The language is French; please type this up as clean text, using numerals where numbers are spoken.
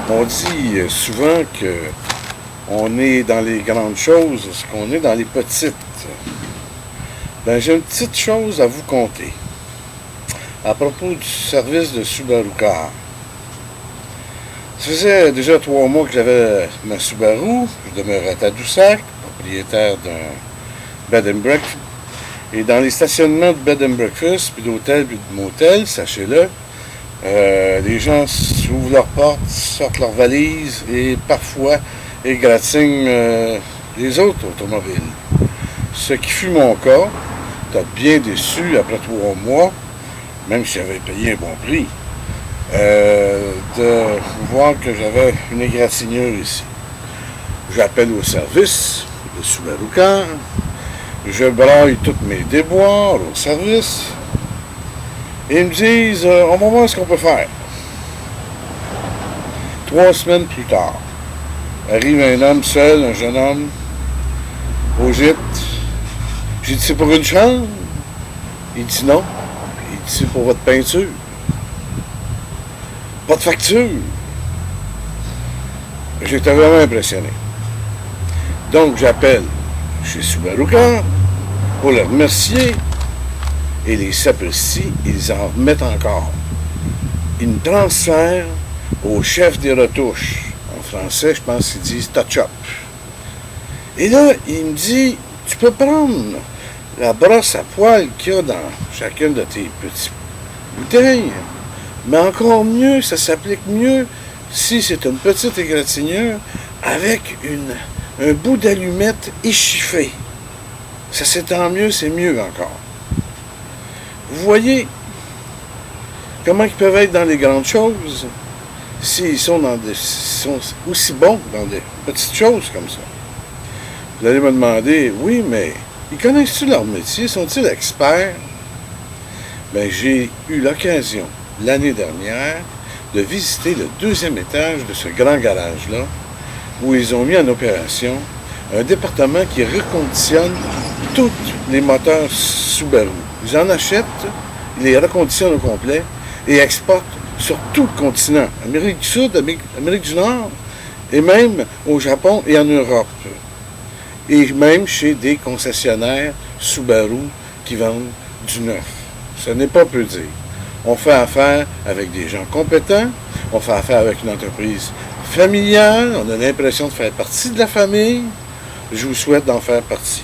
On dit souvent que on est dans les grandes choses, ce qu'on est dans les petites. Ben, j'ai une petite chose à vous conter. À propos du service de Subaru Car. Ça faisait déjà 3 mois que j'avais ma Subaru. Je demeurais à Tadoussac, propriétaire d'un bed and breakfast. Et dans les stationnements de bed and breakfast, puis d'hôtels, puis de motels, sachez-le, les gens ouvrent leurs portes, sortent leurs valises et parfois égratignent les autres automobiles. Ce qui fut mon cas, t'as bien déçu après 3 mois, même si j'avais payé un bon prix, de voir que j'avais une égratignure ici. J'appelle au service de Subaru Car, je braille tous mes déboires au service, et ils me disent on va voir ce qu'on peut faire. 3 semaines plus tard, arrive un homme seul, un jeune homme, au gîte. J'ai dit c'est pour une chambre? Il dit non. Il dit c'est pour votre peinture. Pas de facture. J'étais vraiment impressionné. Donc j'appelle chez Subaru Car pour les remercier. Et les sapristi, ils en remettent encore. Ils me transfèrent au chef des retouches. En français, je pense qu'ils disent touch-up. Et là, il me dit, tu peux prendre la brosse à poils qu'il y a dans chacune de tes petites bouteilles. Mais encore mieux, ça s'applique mieux si c'est une petite égratignure avec un bout d'allumette échiffé. Ça s'étend mieux, c'est mieux encore. Vous voyez comment ils peuvent être dans les grandes choses s'ils sont aussi bons dans des petites choses comme ça. Vous allez me demander, oui, mais ils connaissent-tu leur métier? Sont-ils experts? Bien, j'ai eu l'occasion, l'année dernière, de visiter le 2e étage de ce grand garage-là, où ils ont mis en opération un département qui reconditionne tous les moteurs Subaru. Ils en achètent, ils les reconditionnent au complet et exportent sur tout le continent, Amérique du Sud, Amérique du Nord, et même au Japon et en Europe. Et même chez des concessionnaires Subaru qui vendent du neuf. Ce n'est pas peu dire. On fait affaire avec des gens compétents, on fait affaire avec une entreprise familiale, on a l'impression de faire partie de la famille. Je vous souhaite d'en faire partie.